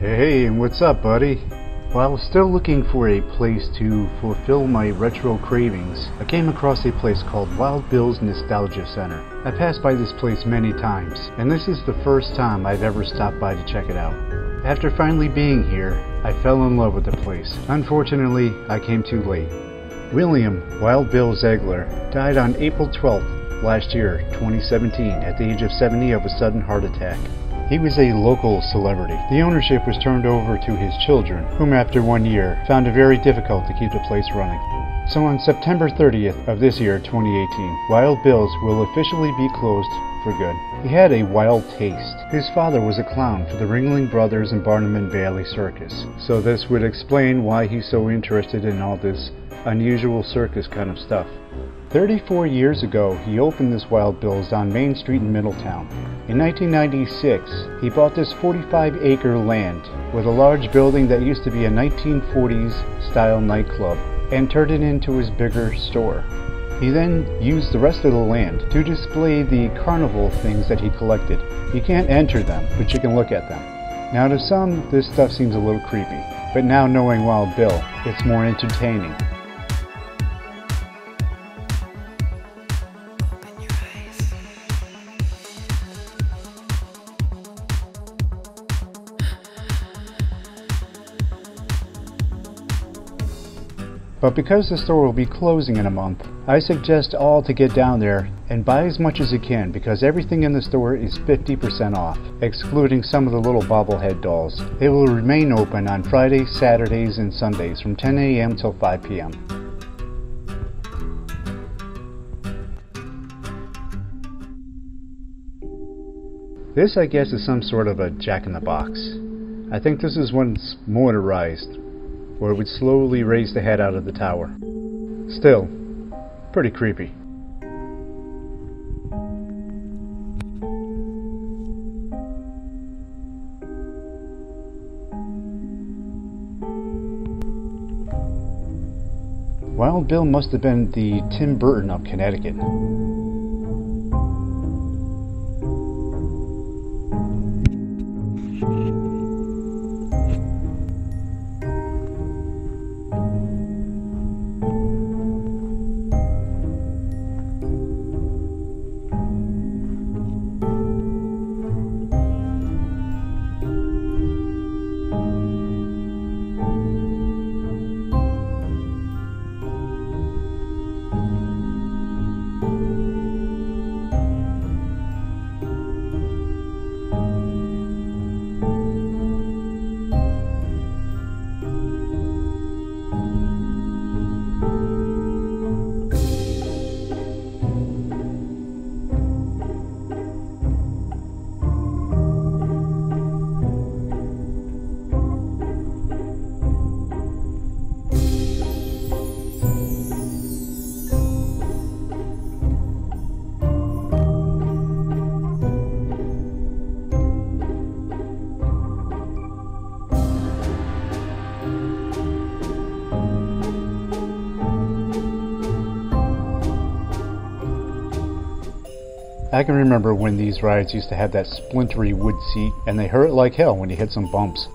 Hey, and what's up, buddy? While I was still looking for a place to fulfill my retro cravings, I came across a place called Wild Bill's Nostalgia Center. I passed by this place many times, and this is the first time I've ever stopped by to check it out. After finally being here, I fell in love with the place. Unfortunately, I came too late. William Wild Bill Ziegler died on April 12th last year, 2017, at the age of 70 of a sudden heart attack. He was a local celebrity. The ownership was turned over to his children, whom after 1 year found it very difficult to keep the place running. So on September 30th of this year, 2018, Wild Bill's will officially be closed for good. He had a wild taste. His father was a clown for the Ringling Brothers and Barnum and Bailey circus, so this would explain why he's so interested in all this unusual circus kind of stuff. 34 years ago, he opened this Wild Bill's on Main Street in Middletown. In 1996, he bought this 45-acre land with a large building that used to be a 1940s style nightclub and turned it into his bigger store. He then used the rest of the land to display the carnival things that he collected. You can't enter them, but you can look at them. Now to some, this stuff seems a little creepy, but now knowing Wild Bill, it's more entertaining. But because the store will be closing in a month, I suggest all to get down there and buy as much as you can, because everything in the store is 50% off, excluding some of the little bobblehead dolls. It will remain open on Fridays, Saturdays, and Sundays from 10 a.m. till 5 p.m. This, I guess, is some sort of a jack-in-the-box. I think this is when it's motorized, where it would slowly raise the head out of the tower. Still, pretty creepy. Wild Bill must have been the Tim Burton of Connecticut. I can remember when these rides used to have that splintery wood seat, and they hurt like hell when you hit some bumps.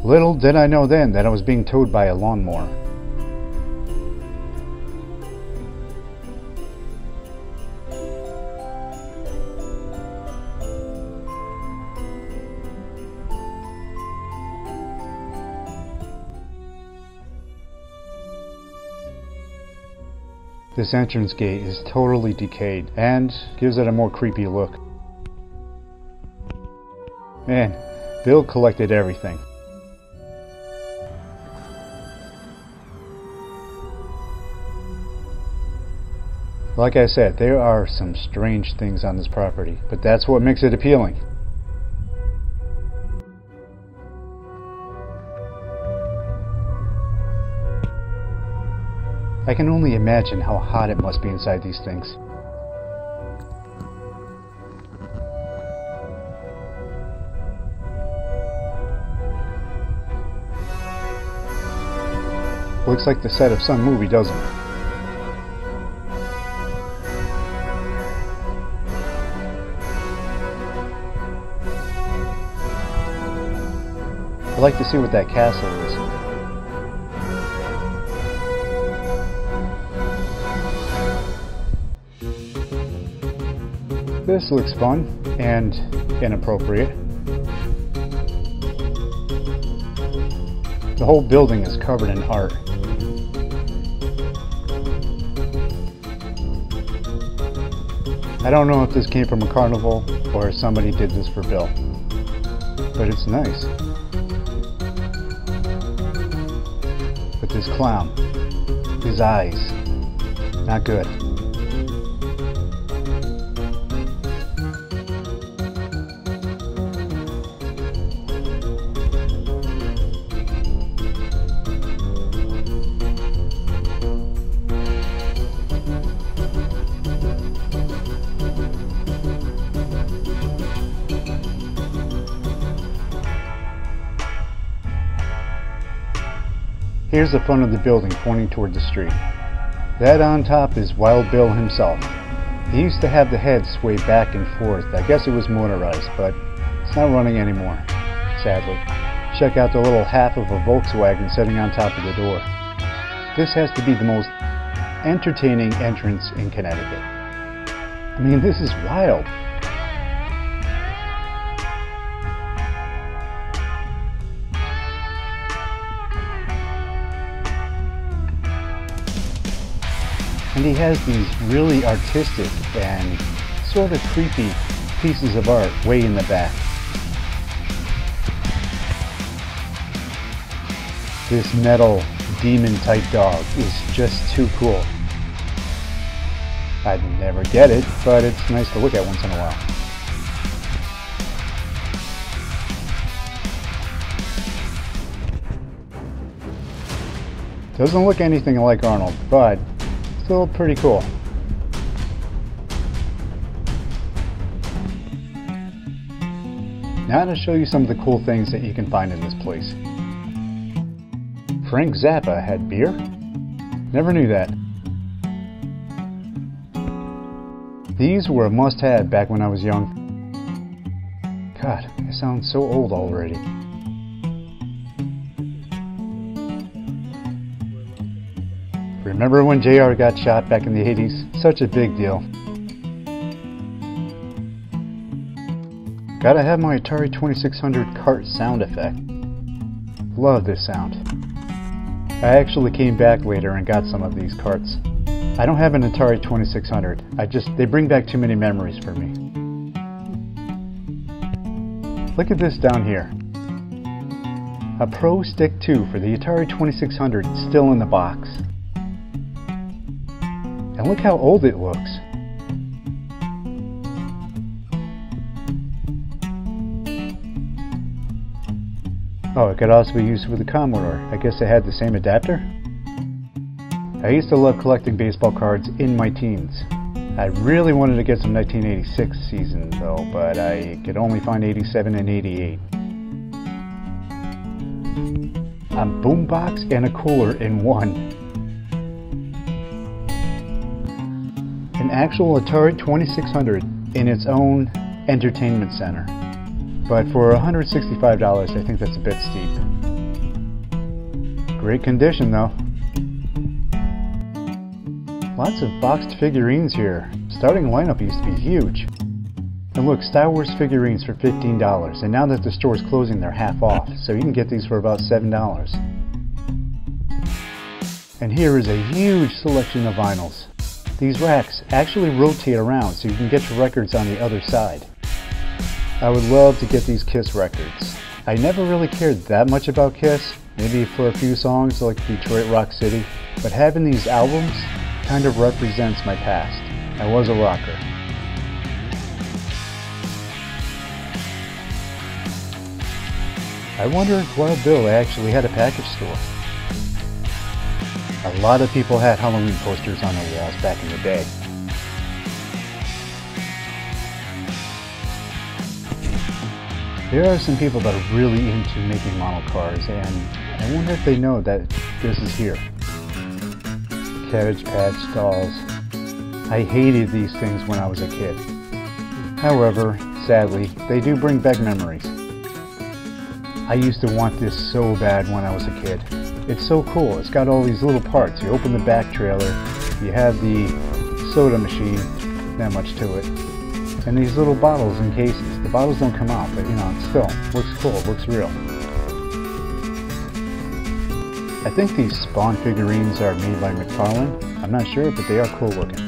Little did I know then that I was being towed by a lawnmower. This entrance gate is totally decayed and gives it a more creepy look. Man, Bill collected everything. Like I said, there are some strange things on this property, but that's what makes it appealing. I can only imagine how hot it must be inside these things. Looks like the set of some movie, doesn't it? I'd like to see what that castle is. This looks fun and inappropriate. The whole building is covered in art. I don't know if this came from a carnival or somebody did this for Bill, but it's nice. But this clown, his eyes, not good. Here's the front of the building pointing toward the street. That on top is Wild Bill himself. He used to have the head sway back and forth. I guess it was motorized, but it's not running anymore, sadly. Check out the little half of a Volkswagen sitting on top of the door. This has to be the most entertaining entrance in Connecticut. I mean, this is wild. And he has these really artistic and sort of creepy pieces of art way in the back. This metal demon type dog is just too cool. I'd never get it, but it's nice to look at once in a while. Doesn't look anything like Arnold, but still pretty cool. Now to show you some of the cool things that you can find in this place. Frank Zappa had beer? Never knew that. These were a must-have back when I was young. God, I sound so old already. Remember when JR got shot back in the 80s? Such a big deal. Gotta have my Atari 2600 cart sound effect. Love this sound. I actually came back later and got some of these carts. I don't have an Atari 2600. They bring back too many memories for me. Look at this down here. A Pro Stick 2 for the Atari 2600 still in the box. And look how old it looks. Oh, it could also be used with the Commodore. I guess it had the same adapter? I used to love collecting baseball cards in my teens. I really wanted to get some 1986 season though, but I could only find 87 and 88. A boombox and a cooler in one. An actual Atari 2600 in its own entertainment center. But for $165, I think that's a bit steep. Great condition though. Lots of boxed figurines here. Starting lineup used to be huge. And look, Star Wars figurines for $15, and now that the store's closing, they're half off, so you can get these for about $7. And here is a huge selection of vinyls. These racks actually rotate around so you can get your records on the other side. I would love to get these Kiss records. I never really cared that much about Kiss, maybe for a few songs like Detroit Rock City, but having these albums kind of represents my past. I was a rocker. I wonder if Wild Bill actually had a package store. A lot of people had Halloween posters on their walls back in the day. There are some people that are really into making model cars, and I wonder if they know that this is here. Cabbage Patch dolls. I hated these things when I was a kid. However, sadly, they do bring back memories. I used to want this so bad when I was a kid. It's so cool. It's got all these little parts. You open the back trailer, you have the soda machine, not much to it, and these little bottles and cases. The bottles don't come out, but you know, it still looks cool, looks real. I think these Spawn figurines are made by McFarlane. I'm not sure, but they are cool looking.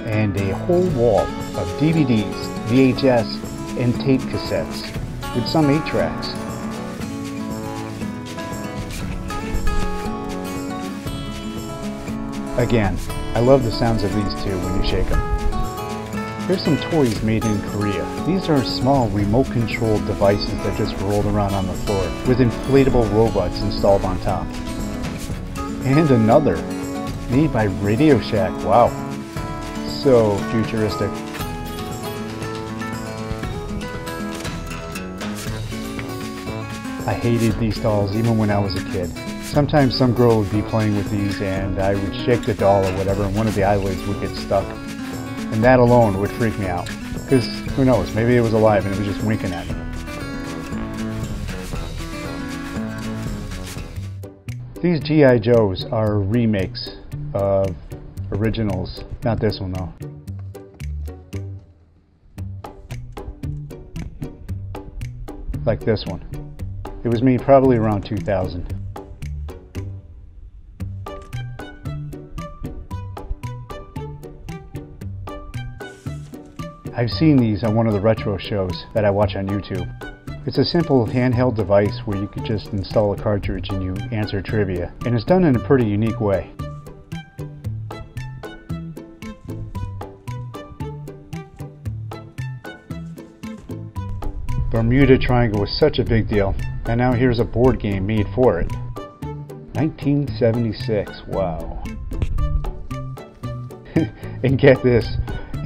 And a whole wall of DVDs, VHS, and tape cassettes, with some 8-tracks. Again, I love the sounds of these two when you shake them. Here's some toys made in Korea. These are small remote-controlled devices that just roll around on the floor, with inflatable robots installed on top. And another, made by Radio Shack. Wow. So futuristic. I hated these dolls even when I was a kid. Sometimes some girl would be playing with these and I would shake the doll or whatever and one of the eyelids would get stuck. And that alone would freak me out. Because who knows, maybe it was alive and it was just winking at me. These G.I. Joes are remakes of originals. Not this one though. Like this one. It was made probably around 2000. I've seen these on one of the retro shows that I watch on YouTube. It's a simple handheld device where you could just install a cartridge and you answer trivia. And it's done in a pretty unique way. Bermuda Triangle was such a big deal, and now here's a board game made for it. 1976, wow. And get this,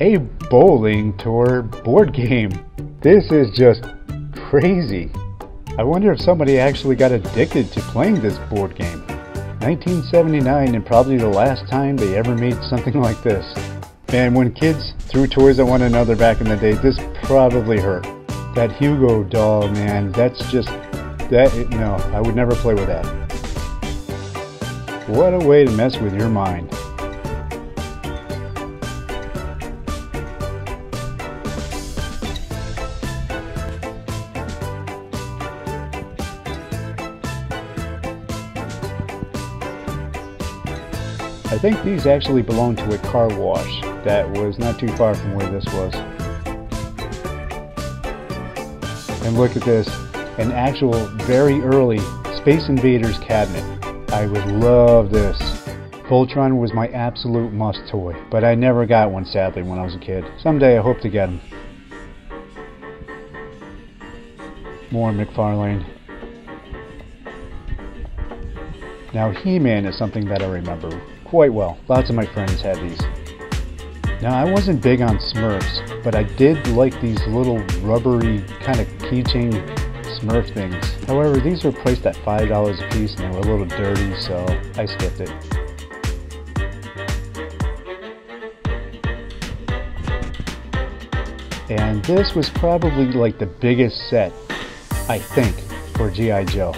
a bowling tour board game. This is just crazy. I wonder if somebody actually got addicted to playing this board game. 1979, and probably the last time they ever made something like this. And when kids threw toys at one another back in the day, this probably hurt. That Hugo doll, man, that's just, no, I would never play with that. What a way to mess with your mind. I think these actually belong to a car wash that was not too far from where this was. And look at this, an actual very early Space Invaders cabinet. I would love this. Voltron was my absolute must toy, but I never got one sadly when I was a kid. Someday I hope to get them. More McFarlane. Now He-Man is something that I remember quite well. Lots of my friends had these. Now I wasn't big on Smurfs, but I did like these little rubbery kind of keychain Smurf things. However, these were priced at $5 a piece and they were a little dirty, so I skipped it. And this was probably like the biggest set, I think, for G.I. Joe.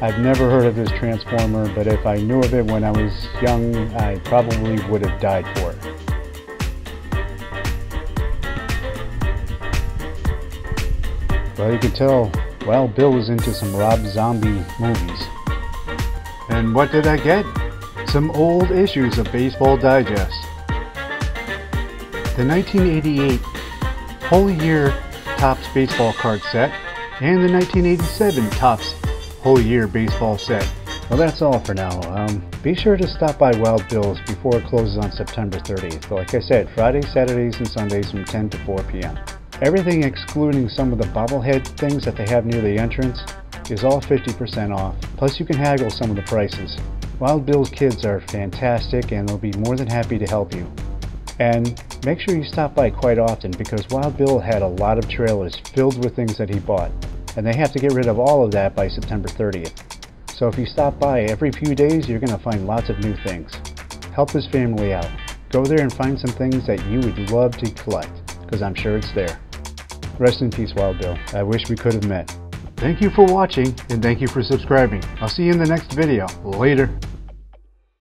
I've never heard of this Transformer, but if I knew of it when I was young, I probably would have died for it. Well, you can tell, well, Bill was into some Rob Zombie movies. And what did I get? Some old issues of Baseball Digest. The 1988 Whole Year Topps Baseball Card Set and the 1987 Topps Whole Year Baseball Set. Well, that's all for now. Be sure to stop by Wild Bill's before it closes on September 30th. Like I said, Fridays, Saturdays, and Sundays from 10 to 4 p.m. Everything excluding some of the bobblehead things that they have near the entrance is all 50% off. Plus you can haggle some of the prices. Wild Bill's kids are fantastic and they'll be more than happy to help you. And make sure you stop by quite often because Wild Bill had a lot of trailers filled with things that he bought, and they have to get rid of all of that by September 30th. So if you stop by every few days, you're going to find lots of new things. Help his family out. Go there and find some things that you would love to collect, because I'm sure it's there. Rest in peace, Wild Bill. I wish we could have met. Thank you for watching, and thank you for subscribing. I'll see you in the next video. Later.